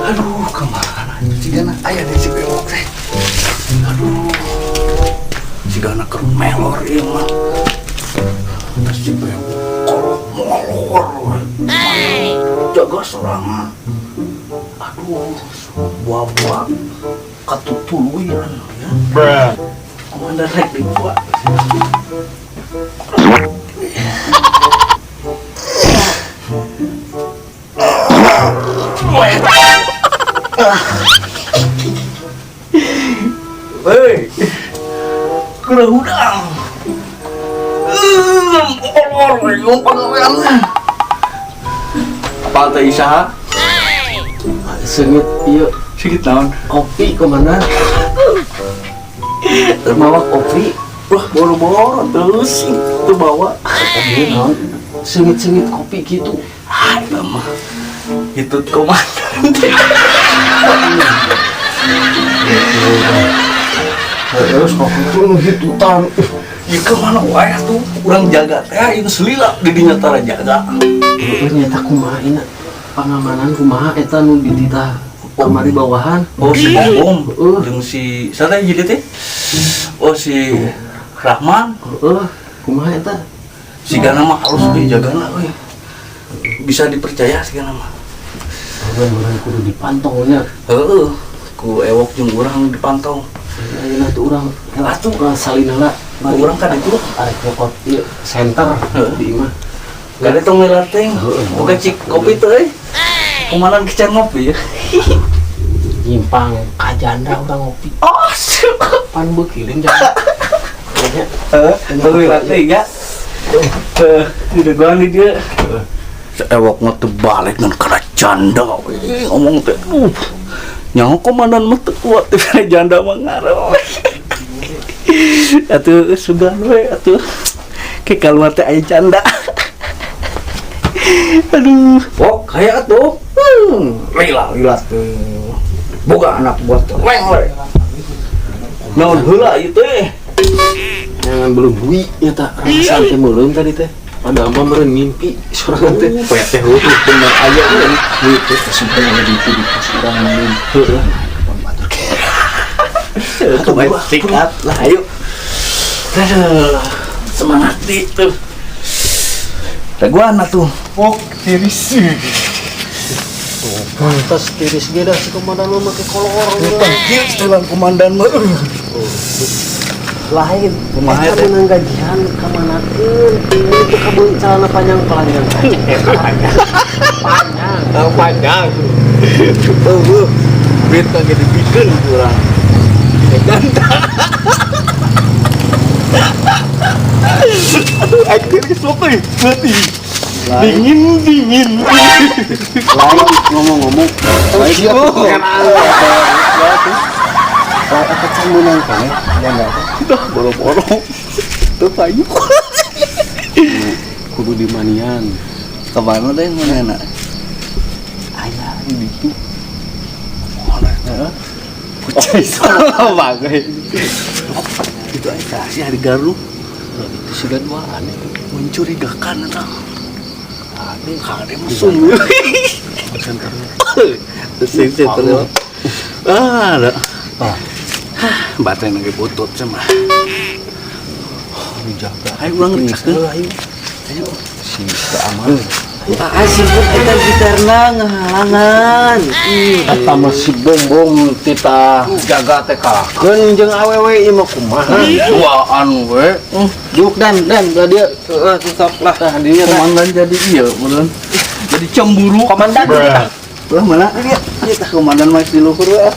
Aduh, kemana itu cigana? Ayah deh si bewok teh. Aduh, cigana ke melor ieu mah. Terus si bewok molor. Jaga sorangan. Aduh, buah-buah katutuluyan ya. Komandan rek dibuat. Hei, kena udang. Molor, yung pagaweannya. Apa teh isaha? Sengit iya Sikit naon? kopi komandan. Terbawa kopi. Wah, boro-boro terus itu bawa. Kopi naon? Sengit-sengit kopi gitu. Ada mah. Itu komandan. Terus kopi itu gitu tan. Ya kemana wae tuh? Urang jaga teh itu selila di dinya tara jaga. Ternyata kumaha ina pangamanan kumaha eta nu di titah kamari bawahan. Oh si Bom, jeung si sada jadi teh? Oh si Rahman, Kumaha eta? si Gana mah halus we jagana we. Bisa dipercaya si Gana mah. Orang kudu dipantau nya. Heeh. Ku ewok jeung urang dipantau. Ayeuna tuh urang atuh salina lah. Urang kan itu arek nyokot ieu center di imah. gak ada tong melateng. Bukan cik kopi teh euy. Kumanan kecan ngopi ya. Nyimpang kajanda urang ngopi. Oh, Pan beukiling jangan. tong melateng ya. Udah gua nih dia. Ewok mah teu balik ngan kana janda we. Ngomong teh. Nyaho komandan mah teu kuat teh kana janda mah ngarep. Atuh sugan we atuh. Ke kaluar teh aya janda. Aduh, oh kayak atuh. Lila tuh. Boga anak buat leng we. Naon heula ieu teh? Jangan belum bui nya tak rasan teh meuleum tadi teh. Padahal mah meureun ngimpi sorangan teh. Poe teh heueuh bener aya we. Bui teh kesimpulan lagi di pas urang meuleum. Heeh. Atuh bae sikat lah ayo. Aduh, semangat di tuh. Daguan atuh. Pok tiris. Pantas tiris ge dah si komandan mah make kolor. Panggil tulang komandan mah. Lain. Kumaha Eta teh? menang gajian kamanakeun. Itu kabun calana panjang pelanjang. Panjang. Panjang. Duit kagak dibikeun urang. Ganda. Aduh, tiris sok euy. Berarti dingin. Lain ngomong-ngomong. Siap. Lain apa can menang kan? Janda. Dah boro-boro. Teu payu. Kudu di manian. Kemana teh manehna? Aya di ditu. Mana? Kucai salah bagai. Itu aja sih hari Garut Itu sudah dua aneh. mencurigakan orang. Ada musuh. Senternya. Sing terus. Ada. Baterai lagi butut sama. Dijaga. Ayo ulang ngecek. Ayo. Si keamanan. Asih pun eta gitarna ngahalangan. Eta masih bom tita jaga teh kalahkeun jeung awewe ieu mah kumaha. Duaan we. Duk dan da dia sok lah dinya teh. Komandan jadi iya, beneran. Jadi cemburu. Komandan. Lah mana? Iya, komandan masih di luhur we.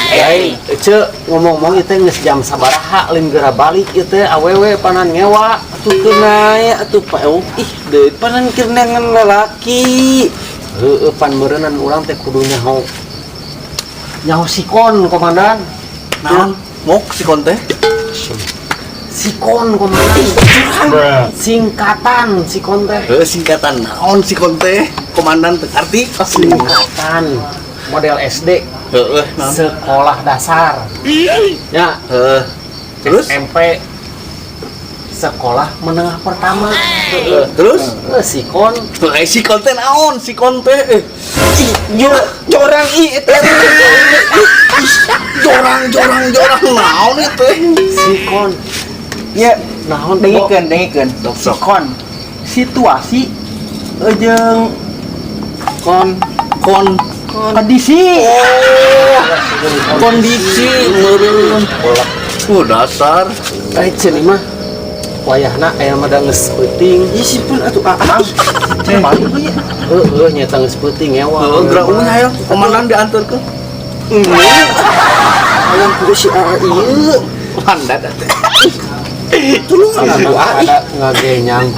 Ai, ce ngomong-ngomong ieu teh geus jam sabaraha lim geura balik ieu teh awewe panan ngewa atuh teu nae atuh paew ih deui panan kirnangan lalaki. Heueuh pan meureunan urang teh kudu nyaho sikon komandan. Naon? Mok si konte? Sikon komandan. Singkatan sikon teh. Singkatan naon si konte? Komandan teu arti? Singkatan model SD. Heeh, naon? Sekolah dasar. Ya, Terus? SMP sekolah menengah pertama. Terus? Sikon Si konte naon? Si konte. yo coret Jurang itu jorang naon itu sikon. Ya, naon dengikeun sikon situasi jeung kon kondisi kondisi meureun dasar cenah mah wayahna aya mah da geus peuting. Ieu sipun atuh nyata geus peuting ngewa. gerak umum ayo komandan diantarkeun Alam kudu si ieu mandat teh tulung ada ngagenyang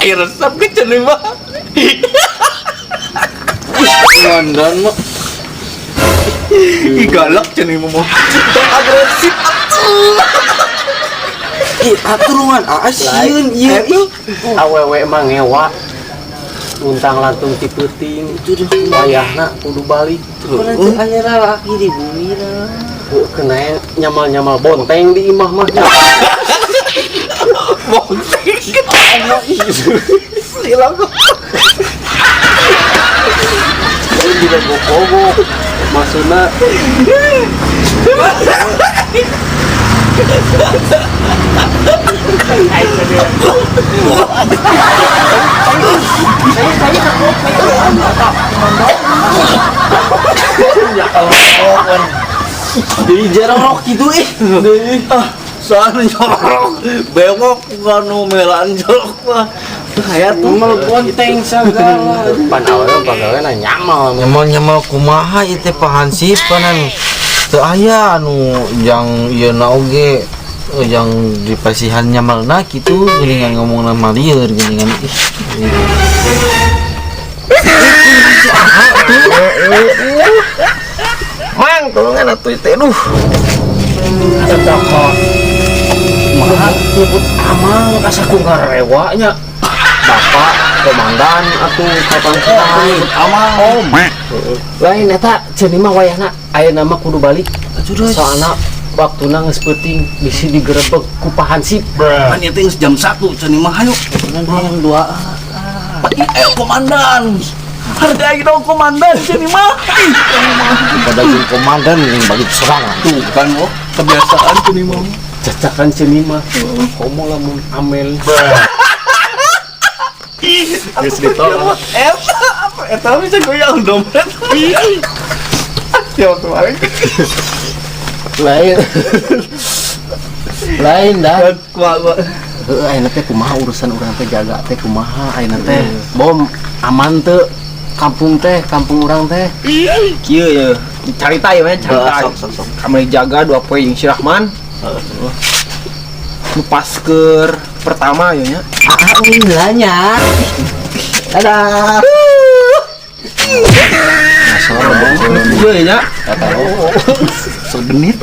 air resep ke cenah mah komandan mah galak cenah mah agresif aturungan sieun ieu awewe mah ngewa untang lantung ti peuting wayahna kudu balik kudu aya lalaki di bumi kena nyamal bonteng di imah mah bonteng silang tidak gogok maksudna jadi jarang gitu soalnya jorok bewok kanu melan jorok mah kayak tuh mal bonteng sagala pan awalnya pagaweana nyamal kumaha ieu teh pahansip panan teu aya anu yang ieu na oge yang dipasihan nyamalna kitu geuningan ngomongna malieur geuningan mang tolongan atuh teh duh mahal nyebut amang asa ku ngarewanya bapak komandan atuh kapan lain amang om lain eta cenah mah wayahna aya nama kudu balik soalna waktuna geus peuting bisi digerebek ku pahansip kan ieu teh jam 1 cenah mah hayu yang dua komandan hargai dong komandan cenah mah pada komandan yang bagi serangan tuh kan kebiasaan cenah mah cacakan cenah mah komo lamun amel geus ditolak eta bisa goyang dompet ya kemarin lain dah kumaha ayeuna teh kumaha urusan urang teh jaga teh kumaha ayeuna teh bom aman teu kampung urang teh kieu ya carita ya carita sok kami jaga 2 poe jeung si Rahman nu pasker pertama ya nya nanya dadah iya ya nya segenit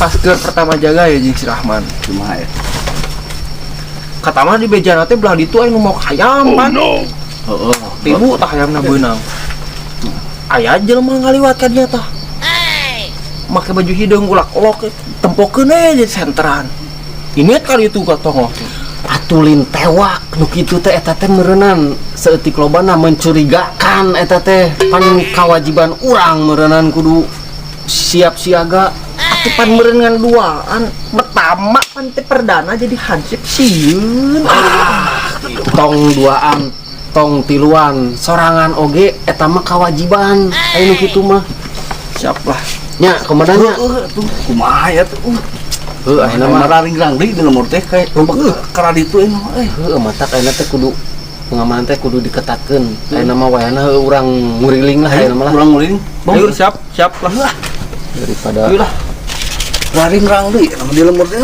pasker pertama jaga ya jeung si Rahman kumaha ya katama di bejana teh belah ditu aya nu mau hayam pan heeh tibu tah hayamna beunang aya jelema ngaliwat ka dieu tah make baju hidung ulak-ulok tempokeun jadi senteran ini kali itu katong atulin tewak nu kitu teh eta teh meureunnan saeutik lobana mencurigakan eta teh pan kewajiban urang meureunnan kudu siap siaga atuh pan meureunnan duaan pertama pan teh perdana jadi hansip sieun tong duaan tong tiluan sorangan oge eta mah kewajiban aya nu kitu mah siap lah nya komandannya tuh kumaha ya tuh ayeuna mah raring-raring deui nomor teh kayak kara ditu heuh matak ayeuna teh kudu pengamanan teh kudu diketatkeun ayeuna mah wayahna urang nguriling lah ayeuna mah urang nguling ayo siap lah daripada raring-raring deui di lemur teh